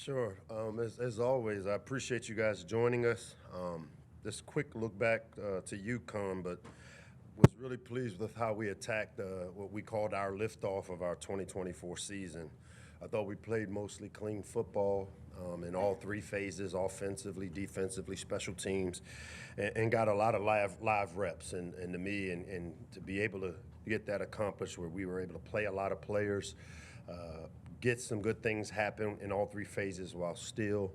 Sure. As always, I appreciate you guys joining us. This quick look back to UConn, but was really pleased with how we attacked what we called our liftoff of our 2024 season. I thought we played mostly clean football in all three phases: offensively, defensively, special teams, and got a lot of live reps. And to me, and to be able to get that accomplished, where we were able to play a lot of players. Get some good things happen in all three phases while still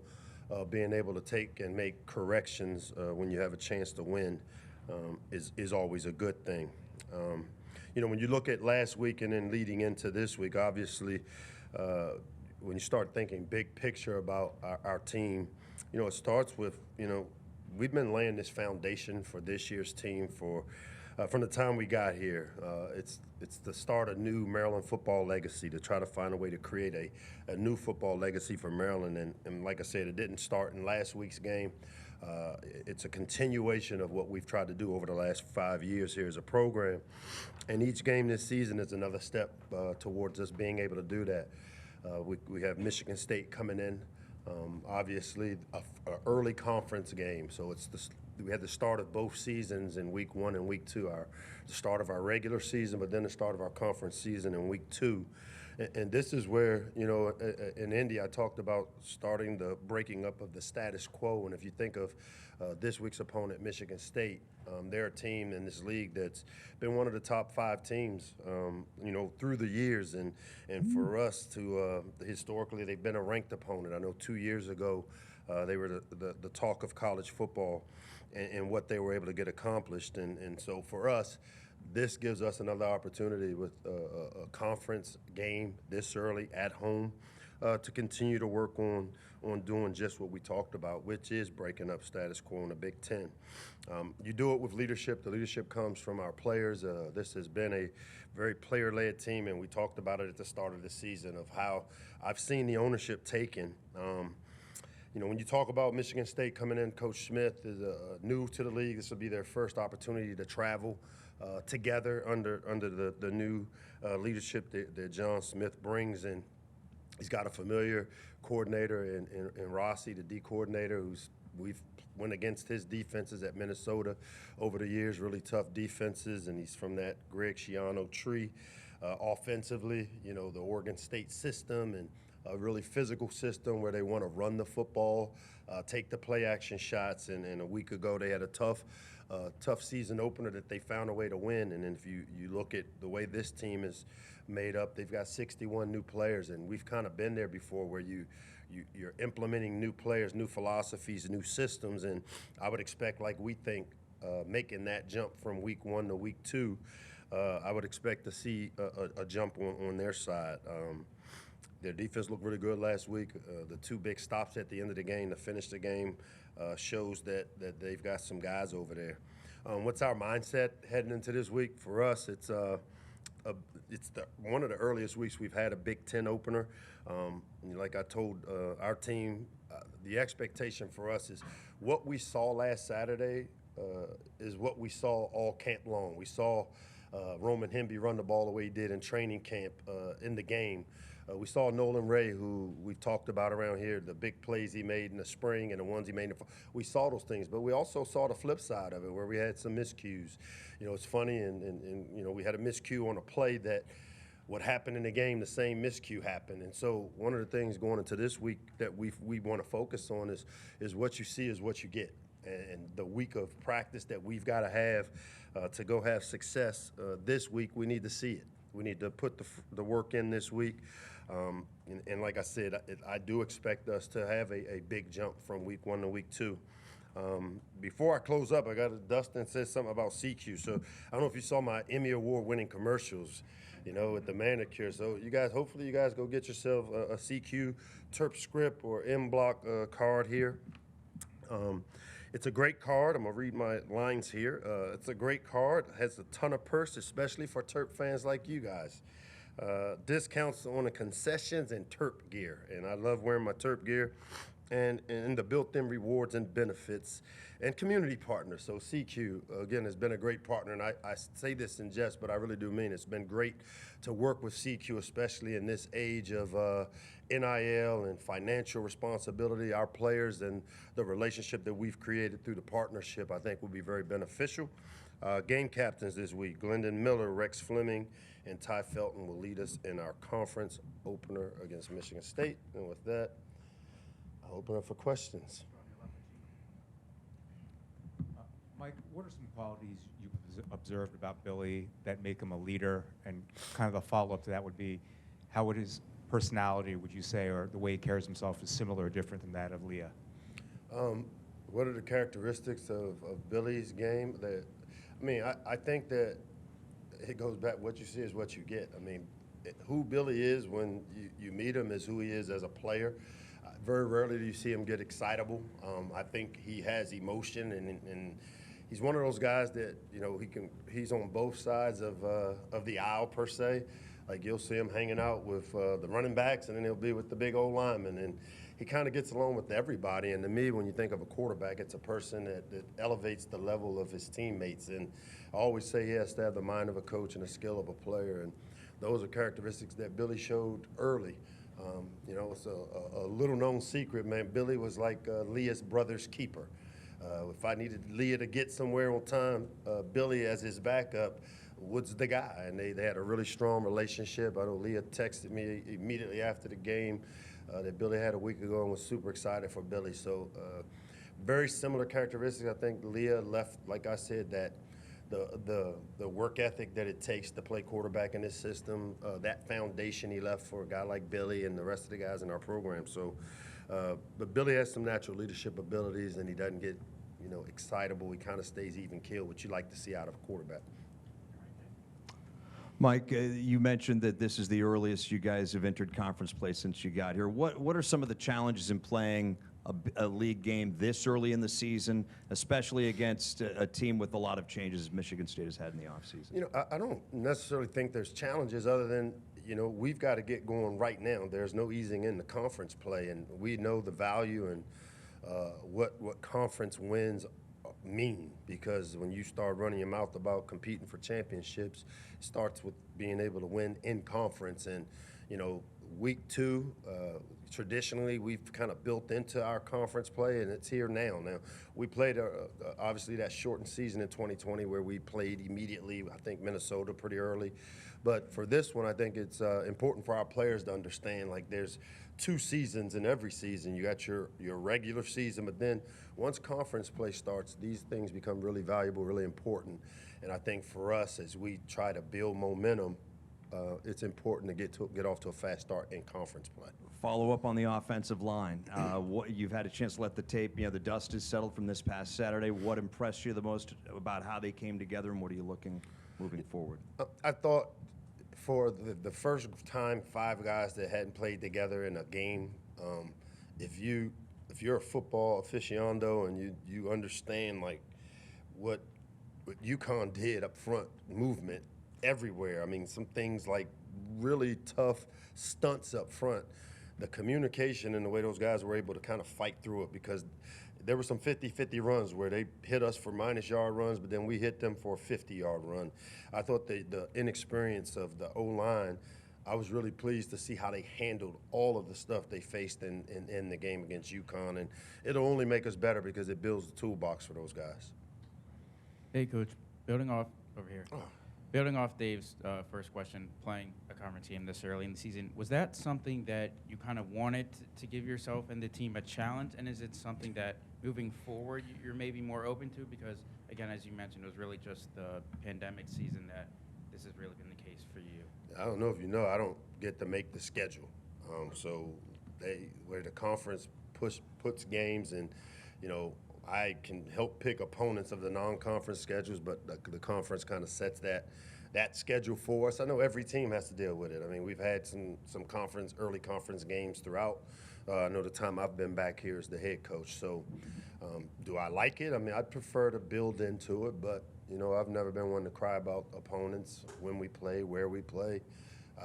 being able to take and make corrections when you have a chance to win is always a good thing. When you look at last week and then leading into this week, obviously, when you start thinking big picture about our team, it starts with, we've been laying this foundation for this year's team from the time we got here. It's the start of new Maryland football legacy, to try to find a way to create a new football legacy for Maryland. And like I said, it didn't start in last week's game. It's a continuation of what we've tried to do over the last 5 years here as a program. And each game this season is another step towards us being able to do that. We have Michigan State coming in. Obviously, a early conference game, so we had the start of both seasons in week 1 and week 2. The start of our regular season, but then the start of our conference season in week 2. And this is where, in Indy, I talked about starting the breaking up of the status quo. And if you think of this week's opponent, Michigan State, they're a team in this league that's been one of the top 5 teams, through the years. And for us to, historically, they've been a ranked opponent. I know 2 years ago, they were the talk of college football and what they were able to get accomplished. And so for us, this gives us another opportunity with a conference game this early at home to continue to work on doing just what we talked about, which is breaking up status quo in the Big Ten. You do it with leadership. The leadership comes from our players. This has been a very player-led team, and we talked about it at the start of the season of how I've seen the ownership taken. When you talk about Michigan State coming in, Coach Smith is new to the league. This will be their first opportunity to travel together under the new leadership that John Smith brings in. He's got a familiar coordinator in Rossi, the D coordinator, we've went against his defenses at Minnesota over the years, really tough defenses, and he's from that Greg Schiano tree. Offensively, the Oregon State system and a really physical system where they want to run the football, take the play action shots. And a week ago they had a tough season opener that they found a way to win. And then if you look at the way this team is made up, they've got 61 new players, and we've kind of been there before where you're implementing new players, new philosophies, new systems. And I would expect, like we think, making that jump from week 1 to week 2, I would expect to see a jump on their side. Their defense looked really good last week. The 2 big stops at the end of the game to finish the game shows that they've got some guys over there. What's our mindset heading into this week? For us, it's one of the earliest weeks we've had a Big Ten opener. Like I told our team, the expectation for us is what we saw last Saturday is what we saw all camp long. We saw Roman Hemby run the ball the way he did in training camp in the game. We saw Nolan Ray, who we've talked about around here, the big plays he made in the spring and the ones he made in the fall. We saw those things, but we also saw the flip side of it where we had some miscues. It's funny, and we had a miscue on a play that what happened in the game, the same miscue happened. And so one of the things going into this week that we want to focus on is what you see is what you get. And the week of practice that we've got to have to go have success this week, we need to see it. We need to put the work in this week. And like I said, I do expect us to have a big jump from week 1 to week 2. Before I close up, I got Dustin said something about CQ. So I don't know if you saw my Emmy Award-winning commercials, with the manicure. So hopefully you guys go get yourself a CQ Terps script or M-Block card here. It's a great card. I'm going to read my lines here. It's a great card. It has a ton of perks, especially for Terp fans like you guys. Discounts on the concessions and Terp gear. And I love wearing my Terp gear. And the built-in rewards and benefits and community partners. So CQ, again, has been a great partner. And I say this in jest, but I really do mean it. It's been great to work with CQ, especially in this age of NIL and financial responsibility, our players, and the relationship that we've created through the partnership, I think will be very beneficial. Game captains this week, Glendon Miller, Rex Fleming, and Ty Felton will lead us in our conference opener against Michigan State. And with that, I'll open up for questions. Mike, what are some qualities you've observed about Billy that make him a leader? And kind of a follow-up to that would be, how would his personality, would you say, or the way he carries himself is similar or different than that of Leah? What are the characteristics of Billy's game? I think that it goes back, what you see is what you get. I mean, who Billy is when you meet him is who he is as a player. Very rarely do you see him get excitable. I think he has emotion, and he's one of those guys that, he's on both sides of the aisle per se. Like, you'll see him hanging out with the running backs, and then he'll be with the big old linemen. And he kind of gets along with everybody. And to me, when you think of a quarterback, it's a person that elevates the level of his teammates. And I always say he has to have the mind of a coach and the skill of a player. And those are characteristics that Billy showed early. It's a little-known secret, man. Billy was like Leah's brother's keeper. If I needed Leah to get somewhere on time, Billy, as his backup, was the guy. And they had a really strong relationship. I know Leah texted me immediately after the game that Billy had a week ago and was super excited for Billy. So very similar characteristics. I think Leah left, like I said, that the work ethic that it takes to play quarterback in this system, that foundation he left for a guy like Billy and the rest of the guys in our program. So, but Billy has some natural leadership abilities, and he doesn't get, excitable. He kind of stays even keel, which you like to see out of a quarterback. Mike, you mentioned that this is the earliest you guys have entered conference play since you got here. What are some of the challenges in playing a league game this early in the season, especially against a team with a lot of changes Michigan State has had in the offseason? I don't necessarily think there's challenges other than, we've got to get going right now. There's no easing in the conference play, and we know the value and what conference wins mean, because when you start running your mouth about competing for championships, it starts with being able to win in conference. And, week 2, traditionally, we've kind of built into our conference play, and it's here now. Now, we played, obviously, that shortened season in 2020 where we played immediately, I think, Minnesota pretty early. But for this one, I think it's important for our players to understand, like, there's 2 seasons in every season. You got your regular season, but then once conference play starts, these things become really valuable, really important. And I think for us, as we try to build momentum, it's important to get off to a fast start in conference play. Follow up on the offensive line. You've had a chance to let the tape, the dust is settled from this past Saturday. What impressed you the most about how they came together, and what are you looking moving forward? I thought for the first time 5 guys that hadn't played together in a game, if you're a football aficionado and you understand like what UConn did up front, movement everywhere. I mean, some things like really tough stunts up front. The communication and the way those guys were able to kind of fight through it, because there were some 50-50 runs where they hit us for -yard runs, but then we hit them for a 50-yard run. I thought the inexperience of the O-line, I was really pleased to see how they handled all of the stuff they faced in the game against UConn, and it'll only make us better because it builds the toolbox for those guys. Hey, Coach. Building off over here. Building off Dave's first question, playing a conference game this early in the season, was that something that you kind of wanted to give yourself and the team a challenge? And is it something that moving forward you're maybe more open to? Because, again, as you mentioned, it was really just the pandemic season that this has really been the case for you. I don't know if you know, I don't get to make the schedule. So where the conference puts games, and, I can help pick opponents of the non-conference schedules, but the conference kind of sets that schedule for us. I know every team has to deal with it. I mean, we've had some early conference games throughout. I know the time I've been back here as the head coach. So do I like it? I mean, I'd prefer to build into it, but, I've never been one to cry about opponents, when we play, where we play.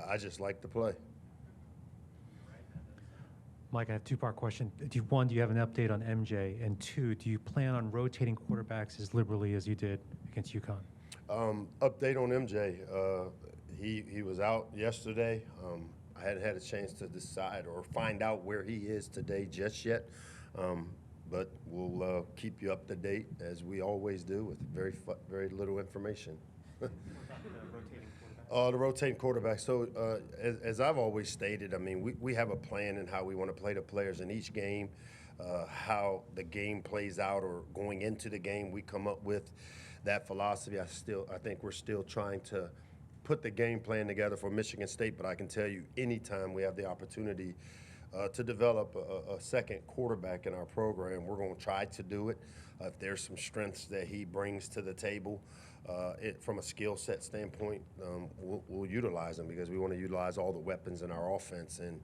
I just like to play. Mike, I have a 2-part question. One, do you have an update on MJ? And 2, do you plan on rotating quarterbacks as liberally as you did against UConn? Update on MJ. He was out yesterday. I hadn't had a chance to decide or find out where he is today just yet. But we'll keep you up to date as we always do with very little information. The rotating quarterback. So as I've always stated, I mean, we have a plan in how we want to play the players in each game, how the game plays out, or going into the game, we come up with that philosophy. I think we're still trying to put the game plan together for Michigan State, but I can tell you anytime we have the opportunity to develop a second quarterback in our program, we're going to try to do it. If there's some strengths that he brings to the table from a skill set standpoint, we'll utilize them, because we want to utilize all the weapons in our offense. And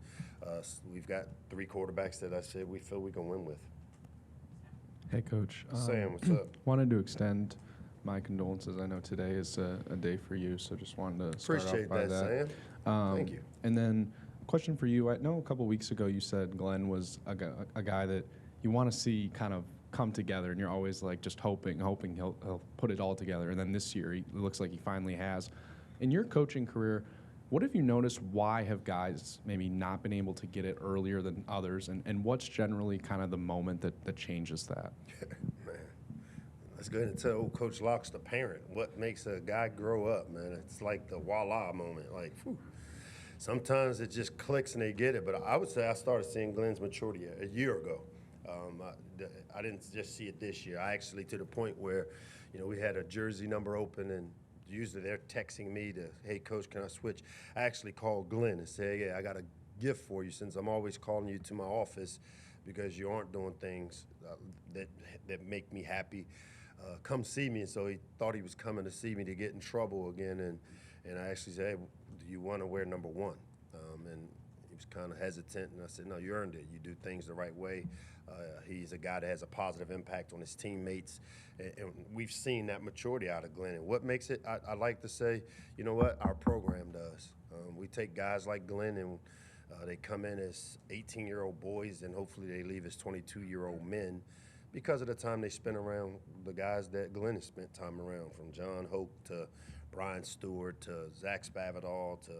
we've got 3 quarterbacks that I said we feel we can win with. Hey, Coach. Sam, what's up? Wanted to extend my condolences. I know today is a day for you, so just wanted to start Appreciate off by that, Sam. Thank you. And then, question for you. I know a couple weeks ago you said Glenn was a guy that you want to see kind of come together, and you're always like just hoping he'll put it all together. And then this year, it looks like he finally has. In your coaching career, what have you noticed? Why have guys maybe not been able to get it earlier than others? And what's generally kind of the moment that changes that? Man, let's go ahead and tell Coach Locks, the parent, what makes a guy grow up, man. It's like the voila moment. Like, whew. Sometimes it just clicks and they get it. But I would say I started seeing Glenn's maturity a year ago. I didn't just see it this year. I actually, to the point where, we had a jersey number open, and usually they're texting me to, hey, Coach, can I switch? I actually called Glenn and said, yeah, I got a gift for you, since I'm always calling you to my office because you aren't doing things that make me happy. Come see me. And so he thought he was coming to see me to get in trouble again. And I actually said, hey, do you want to wear number 1? And he was kind of hesitant. And I said, no, you earned it. You do things the right way. He's a guy that has a positive impact on his teammates. And we've seen that maturity out of Glenn. And what makes it, I like to say, you know what, our program does. We take guys like Glenn, and they come in as 18-year-old boys, and hopefully they leave as 22-year-old men, because of the time they spend around the guys that Glenn has spent time around, from John Hoke to Brian Stewart to Zach Spavital to,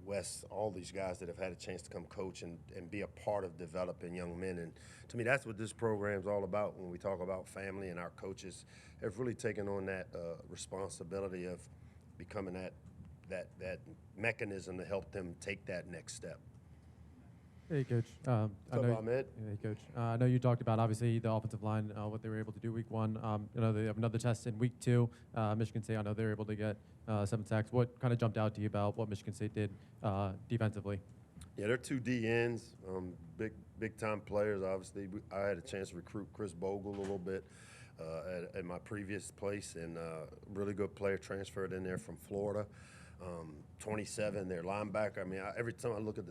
Wes, all these guys that have had a chance to come coach and be a part of developing young men. And to me, that's what this program's all about. When we talk about family, and our coaches have really taken on that responsibility of becoming that mechanism to help them take that next step. Hey, Coach. What's up, Ahmed? Hey, Coach. I know you talked about, obviously, the offensive line, what they were able to do week 1. They have another test in week 2. Michigan State, I know they were able to get 7 sacks. What kind of jumped out to you about what Michigan State did defensively? Yeah, they're 2 DNs, big-time players, obviously. I had a chance to recruit Chris Bogle a little bit at my previous place, and really good player, transferred in there from Florida. 27, their linebacker. I mean, every time I look at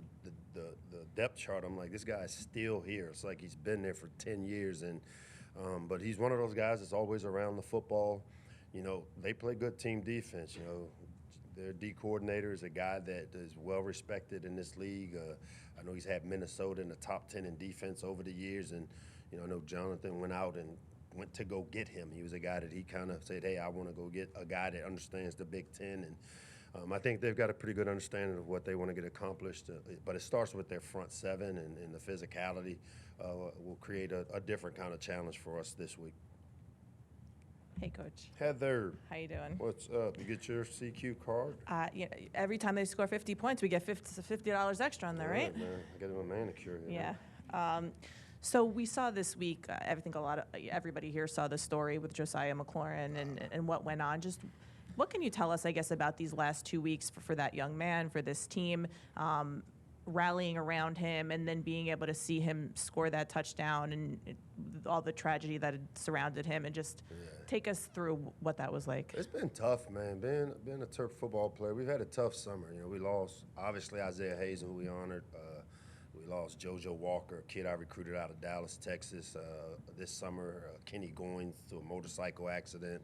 the depth chart, I'm like, this guy's still here. It's like he's been there for 10 years. And but he's one of those guys that's always around the football. They play good team defense. Their D coordinator is a guy that is well respected in this league. I know he's had Minnesota in the top 10 in defense over the years. And, I know Jonathan went out and went to go get him. He was a guy that he kind of said, hey, I want to go get a guy that understands the Big Ten. And I think they've got a pretty good understanding of what they want to get accomplished, but it starts with their front 7, and the physicality will create a different kind of challenge for us this week. Hey, Coach. Heather. How you doing? What's up? You get your CQ card? Every time they score 50 points, we get $50 extra on there, right? Man. I get him a manicure. Yeah. So we saw this week, I think everybody here saw the story with Josiah McLaurin and what went on. Just what can you tell us, I guess, about these last 2 weeks for that young man, for this team, rallying around him, and then being able to see him score that touchdown, and all the tragedy that had surrounded him, and just take us through what that was like? It's been tough, man. Being a Terp football player, we've had a tough summer. We lost, obviously, Isaiah Hayes, who we honored. We lost JoJo Walker, a kid I recruited out of Dallas, Texas, this summer. Kenny Goins to a motorcycle accident.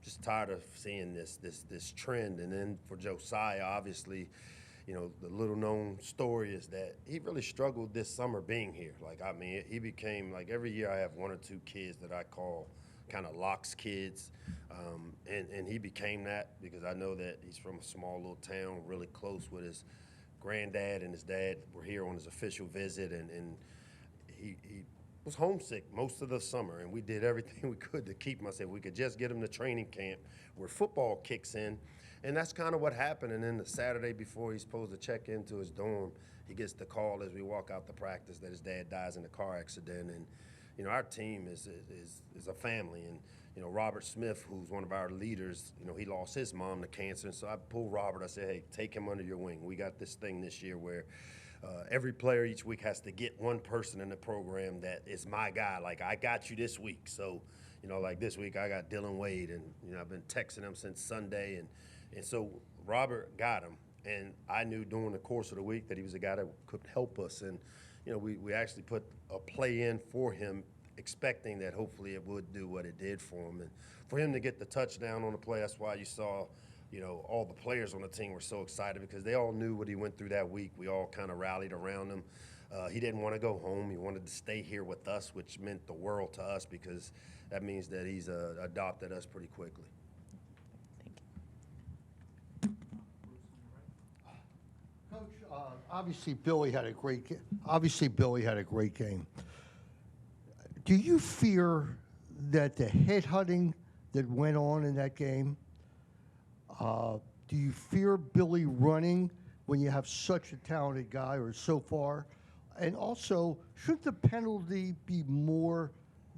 Just tired of seeing this trend. And then for Josiah, obviously, the little known story is that he really struggled this summer being here. He became, every year I have 1 or 2 kids that I call kind of Locks kids. And he became that because I know that he's from a small little town, really close with his granddad and his dad were here on his official visit, and he was homesick most of the summer, and we did everything we could to keep him. I said we could just get him to training camp where football kicks in, and that's kind of what happened. And then the Saturday before he's supposed to check into his dorm, he gets the call as we walk out to practice that his dad dies in a car accident. And you know, our team is a family, and you know, Robert Smith, who's one of our leaders, you know, he lost his mom to cancer, and so I pulled Robert. I said, hey, take him under your wing. We got this thing this year where every player each week has to get one person in the program that is my guy. Like, I got you this week. So, you know, like this week I got Dylan Wade, and, you know, I've been texting him since Sunday. And so Robert got him, and I knew during the course of the week that he was a guy that could help us. And, you know, we actually put a play in for him, expecting that hopefully it would do what it did for him. And for him to get the touchdown on the play, that's why you saw, you know, all the players on the team were so excited because they all knew what he went through that week. We all kind of rallied around him. He didn't want to go home. He wanted to stay here with us, which meant the world to us because that means that he's adopted us pretty quickly. Thank you. Coach, obviously Billy had a great game. Do you fear that the headhunting that went on in that game? Do you fear Billy running when you have such a talented guy, or so far? And also, should the penalty be more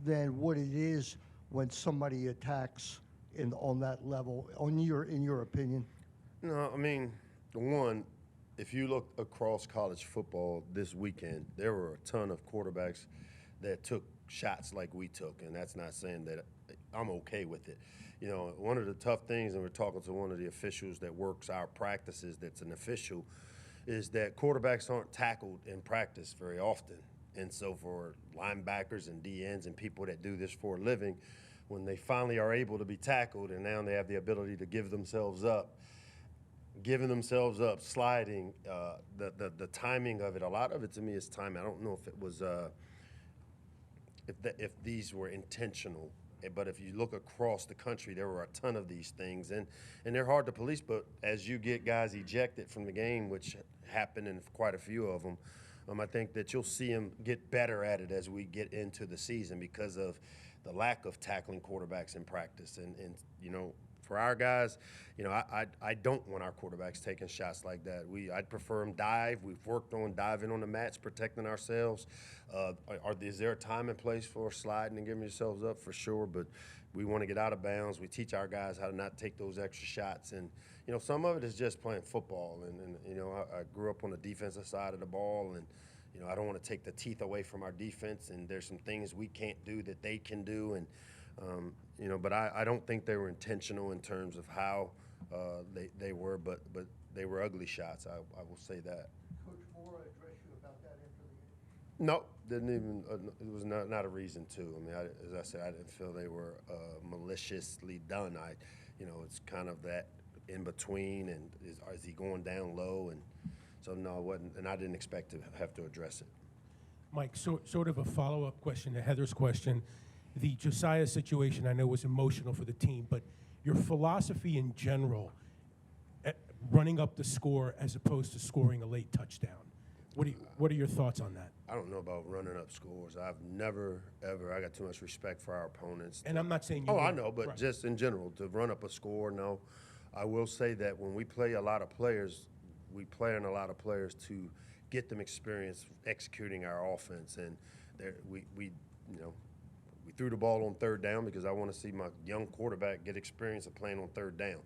than what it is when somebody attacks on that level? In your opinion? No, I mean, one, if you look across college football this weekend, there were a ton of quarterbacks that took shots like we took, and that's not saying that I'm okay with it. You know, one of the tough things, and we're talking to one of the officials that works our practices that's an official, is that quarterbacks aren't tackled in practice very often. And so for linebackers and DNs and people that do this for a living, when they finally are able to be tackled and now they have the ability to give themselves up, sliding, the timing of it, a lot of it to me is timing. I don't know if it was if these were intentional, but if you look across the country, there were a ton of these things, and they're hard to police. But as you get guys ejected from the game, which happened in quite a few of them, I think that you'll see them get better at it as we get into the season because of the lack of tackling quarterbacks in practice. And you know, for our guys, you know, I don't want our quarterbacks taking shots like that. I'd prefer them dive. We've worked on diving on the mats, protecting ourselves. Is there a time and place for sliding and giving yourselves up? For sure, but we want to get out of bounds. We teach our guys how to not take those extra shots. And, you know, some of it is just playing football. And you know, I grew up on the defensive side of the ball, and, you know, I don't want to take the teeth away from our defense, and there's some things we can't do that they can do. And, you know, but I don't think they were intentional in terms of how they were, but they were ugly shots. I will say that. Coach Moore addressed you about that after the game? No, didn't even. It was not a reason to. I mean, as I said, I didn't feel they were maliciously done. You know, it's kind of that in between, and is he going down low? And so no, it wasn't, and I didn't expect to have to address it. Mike, sort of a follow-up question to Heather's question. The Josiah situation I know was emotional for the team, but your philosophy in general, running up the score as opposed to scoring a late touchdown. What are your thoughts on that? I don't know about running up scores. I've never, ever, I got too much respect for our opponents. And I'm not saying you I won't. know, but Right. just in general, to run up a score, no. I will say that when we play a lot of players, we play in a lot of players to get them experience executing our offense. And we you know, we threw the ball on third down because I want to see my young quarterback get experience of playing on third down.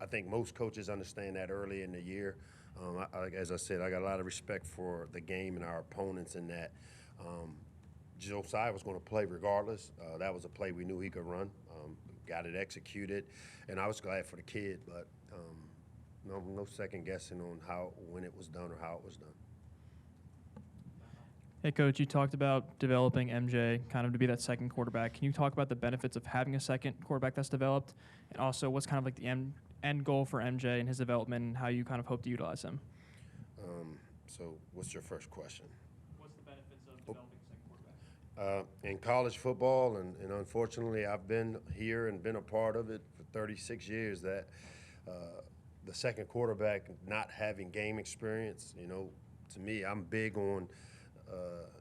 I think most coaches understand that early in the year. As I said, I got a lot of respect for the game and our opponents in that. Josiah was going to play regardless. That was a play we knew he could run. Got it executed, and I was glad for the kid, but no second guessing on when it was done or how it was done. Hey, Coach, you talked about developing MJ kind of to be that second quarterback. Can you talk about the benefits of having a second quarterback that's developed? And also, what's kind of like the end goal for MJ and his development and how you kind of hope to utilize him? So what's your first question? What's the benefits of developing a second quarterback? In college football, and unfortunately I've been here and been a part of it for 36 years, that the second quarterback not having game experience, to me, I'm big on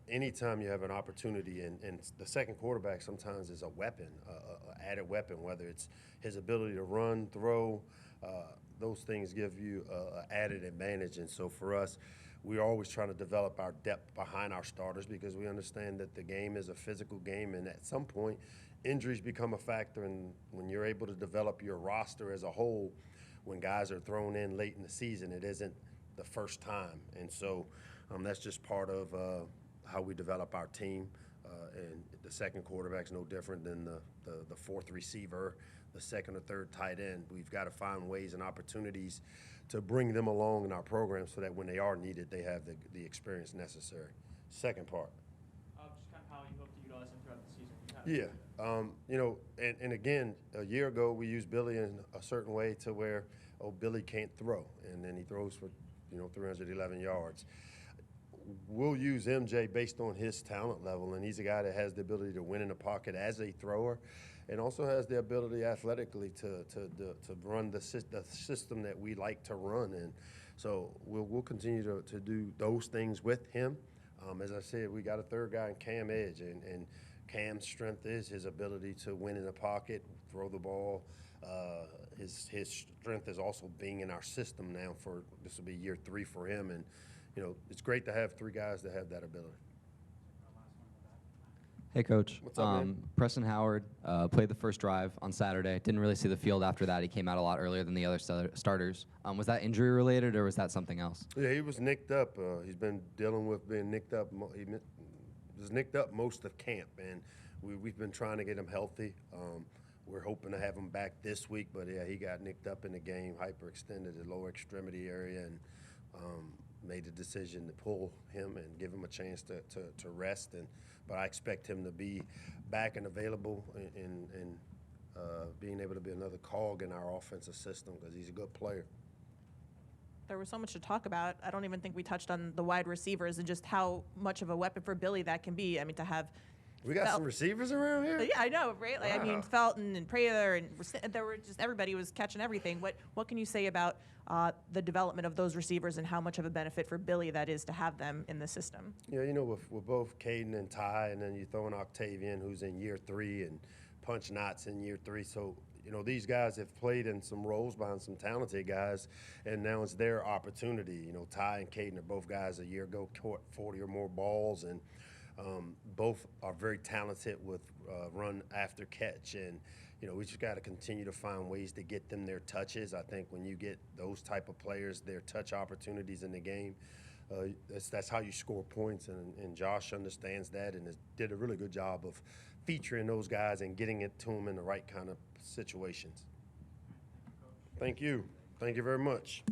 anytime you have an opportunity, and the second quarterback sometimes is a weapon, an added weapon, whether it's his ability to run, throw, those things give you an added advantage. And so for us, we're always trying to develop our depth behind our starters because we understand that the game is a physical game, and at some point, injuries become a factor. And when you're able to develop your roster as a whole, when guys are thrown in late in the season, it isn't the first time. And so that's just part of how we develop our team. And the second quarterback's no different than the fourth receiver, the second or third tight end. We've got to find ways and opportunities to bring them along in our program so that when they are needed, they have the experience necessary. Second part. Just kind of how you hope to utilize them throughout the season. Yeah. And again, a year ago, we used Billy in a certain way to where, Billy can't throw, and then he throws for, 311 yards. We'll use MJ based on his talent level, and he's a guy that has the ability to win in the pocket as a thrower, and also has the ability athletically to run the system that we like to run. And so we'll continue to do those things with him. As I said, we got a third guy in Cam Edge, and Cam's strength is his ability to win in the pocket, throw the ball. His strength is also being in our system now. This will be year 3 for him, and it's great to have 3 guys that have that ability. Hey, Coach. What's up, man? Preston Howard played the first drive on Saturday. Didn't really see the field after that. He came out a lot earlier than the other starters. Was that injury related, or was that something else? Yeah, he was nicked up. He's been dealing with being nicked up. He was nicked up most of camp, and we've been trying to get him healthy. We're hoping to have him back this week, but yeah, he got nicked up in the game, hyperextended the lower extremity area, and made the decision to pull him and give him a chance to rest. But I expect him to be back and available and being able to be another cog in our offensive system because he's a good player. There was so much to talk about. I don't even think we touched on the wide receivers and just how much of a weapon for Billy that can be. I mean, to have we got some receivers around here? Yeah, I know, right? Like, Wow. I mean, Felton and Prather, and there were just everybody was catching everything. What can you say about the development of those receivers and how much of a benefit for Billy that is to have them in the system? Yeah, with both Caden and Ty, and then you throw in Octavian, who's in year 3, and Punch Knott's in year 3. So, these guys have played in some roles behind some talented guys, and now it's their opportunity. Ty and Caden are both guys a year ago caught 40 or more balls, and both are very talented with run after catch. And, we just got to continue to find ways to get them their touches. I think when you get those type of players, their touch opportunities in the game, that's how you score points. And Josh understands that and did a really good job of featuring those guys and getting it to them in the right kind of situations. Thank you. Thank you very much.